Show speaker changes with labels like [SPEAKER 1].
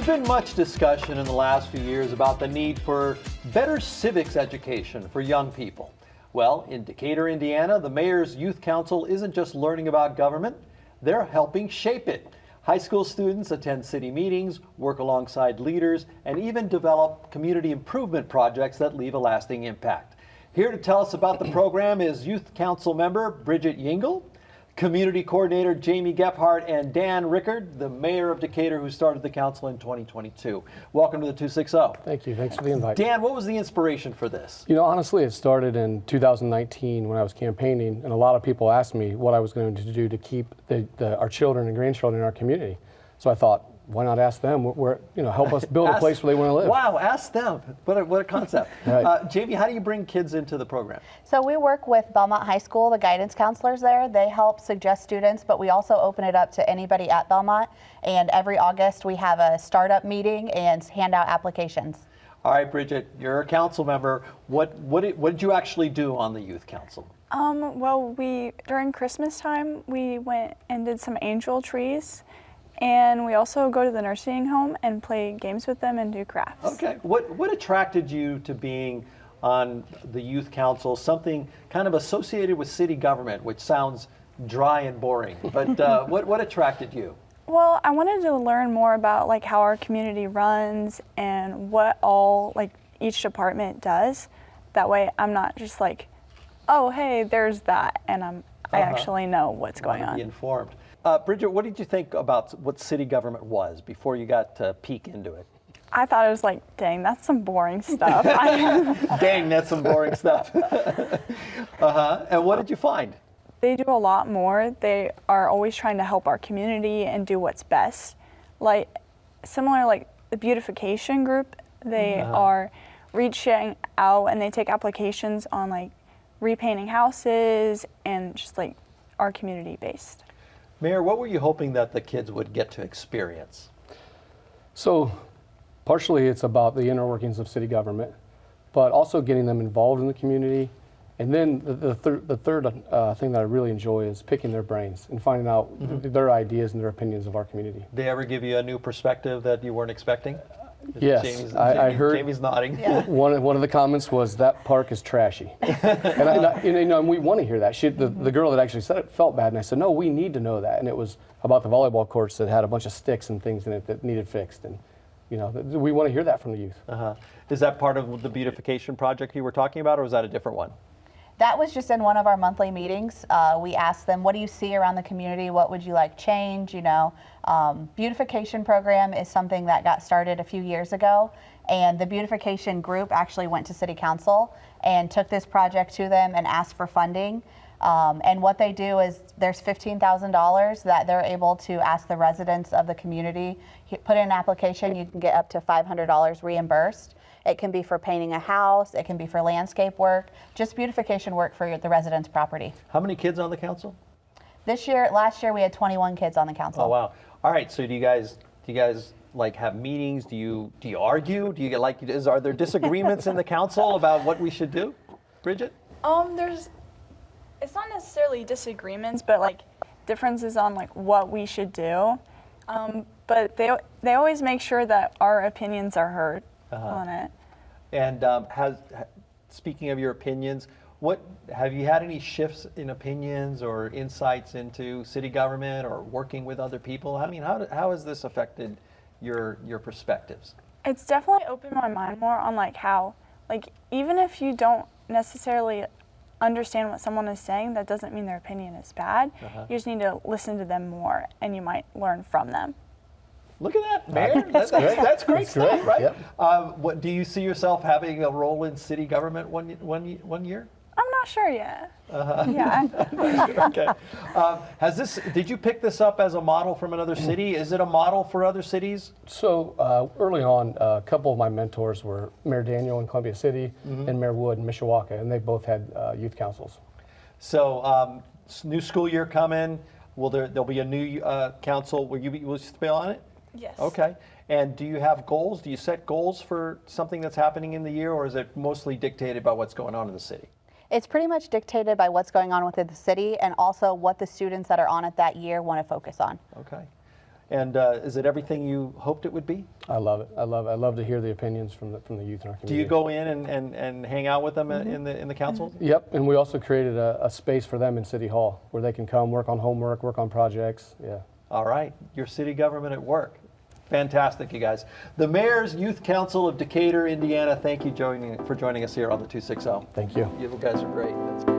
[SPEAKER 1] been much discussion in the last few years about the need for better civics education for young people. Well, in Decatur, Indiana, the Mayor's Youth Council isn't just learning about government, they're helping shape it. High school students attend city meetings, work alongside leaders, and even develop community improvement projects that leave a lasting impact. Here to tell us about the program is Youth Council member Bridget Yingle, Community Coordinator Jamie Gephardt, and Dan Rickard, the Mayor of Decatur, who started the council in 2022. Welcome to the 260.
[SPEAKER 2] Thank you. Thanks for the invite.
[SPEAKER 1] Dan, what was the inspiration for this?
[SPEAKER 2] You know, honestly, it started in 2019 when I was campaigning, and a lot of people asked me what I was going to do to keep our children and grandchildren in our community. So I thought, why not ask them? Help us build a place where they want to live.
[SPEAKER 1] Wow, ask them. What a concept.
[SPEAKER 2] Right.
[SPEAKER 1] Jamie, how do you bring kids into the program?
[SPEAKER 3] So we work with Belmont High School, the guidance counselors there. They help suggest students, but we also open it up to anybody at Belmont. And every August we have a startup meeting and hand out applications.
[SPEAKER 1] All right, Bridget, you're a council member. What did you actually do on the youth council?
[SPEAKER 4] Well, during Christmas time, we went and did some angel trees. And we also go to the nursing home and play games with them and do crafts.
[SPEAKER 1] Okay. What attracted you to being on the youth council, something kind of associated with city government, which sounds dry and boring, but what attracted you?
[SPEAKER 4] Well, I wanted to learn more about how our community runs and what all each department does. That way I'm not just oh, hey, there's that, and I actually know what's going on.
[SPEAKER 1] Be informed. Bridget, what did you think about what city government was before you got to peek into it?
[SPEAKER 4] I thought it was dang, that's some boring stuff.
[SPEAKER 1] Dang, that's some boring stuff. And what did you find?
[SPEAKER 4] They do a lot more. They are always trying to help our community and do what's best. Similar the beautification group, they are reaching out and they take applications on repainting houses and just our community based.
[SPEAKER 1] Mayor, what were you hoping that the kids would get to experience?
[SPEAKER 2] So partially it's about the inner workings of city government, but also getting them involved in the community. And then the third thing that I really enjoy is picking their brains and finding out their ideas and their opinions of our community.
[SPEAKER 1] Did they ever give you a new perspective that you weren't expecting?
[SPEAKER 2] Yes, I heard.
[SPEAKER 1] Jamie's nodding.
[SPEAKER 3] Yeah.
[SPEAKER 2] One of the comments was that park is trashy, and we want to hear that. The girl that actually said it felt bad, and I said, no, we need to know that. And it was about the volleyball courts that had a bunch of sticks and things in it that needed fixed, and we want to hear that from the youth.
[SPEAKER 1] Is that part of the beautification project you were talking about, or was that a different one?
[SPEAKER 3] That was just in one of our monthly meetings. We asked them, what do you see around the community? What would you like change? Beautification program is something that got started a few years ago. And the beautification group actually went to city council and took this project to them and asked for funding. And what they do is there's $15,000 that they're able to ask the residents of the community, put in an application, you can get up to $500 reimbursed. It can be for painting a house, it can be for landscape work, just beautification work for the residents' property.
[SPEAKER 1] How many kids on the council?
[SPEAKER 3] Last year we had 21 kids on the council.
[SPEAKER 1] Oh wow! All right. So do you guys have meetings? Do you argue? Do you get are there disagreements in the council about what we should do, Bridget?
[SPEAKER 4] It's not necessarily disagreements, but differences on what we should do. But they always make sure that our opinions are heard on it.
[SPEAKER 1] And speaking of your opinions, have you had any shifts in opinions or insights into city government or working with other people? I mean, how has this affected your perspectives?
[SPEAKER 4] It's definitely opened my mind more on how even if you don't necessarily understand what someone is saying, that doesn't mean their opinion is bad. You just need to listen to them more, and you might learn from them.
[SPEAKER 1] Look at that, Mayor. That's great stuff,
[SPEAKER 2] great.
[SPEAKER 1] right?
[SPEAKER 2] Yep.
[SPEAKER 1] What do you see yourself having a role in city government one year?
[SPEAKER 4] I'm not sure yet. Yeah.
[SPEAKER 1] Okay. Did you pick this up as a model from another city? Is it a model for other cities?
[SPEAKER 2] So early on, a couple of my mentors were Mayor Daniel in Columbia City and Mayor Wood in Mishawaka, and they both had youth councils.
[SPEAKER 1] So new school year coming. There'll be a new council. Will you still on it?
[SPEAKER 4] Yes.
[SPEAKER 1] Okay. And do you have goals? Do you set goals for something that's happening in the year, or is it mostly dictated by what's going on in the city?
[SPEAKER 3] It's pretty much dictated by what's going on within the city and also what the students that are on it that year want to focus on.
[SPEAKER 1] Okay. And is it everything you hoped it would be?
[SPEAKER 2] I love it. I love to hear the opinions from the youth in our community.
[SPEAKER 1] Do you go in and hang out with them in the council?
[SPEAKER 2] Yep, and we also created a space for them in City Hall where they can come work on homework, work on projects. Yeah.
[SPEAKER 1] All right, your city government at work. Fantastic, you guys. The Mayor's Youth Council of Decatur, Indiana, thank you for joining us here on the 260.
[SPEAKER 2] Thank you.
[SPEAKER 1] You guys are great. That's great.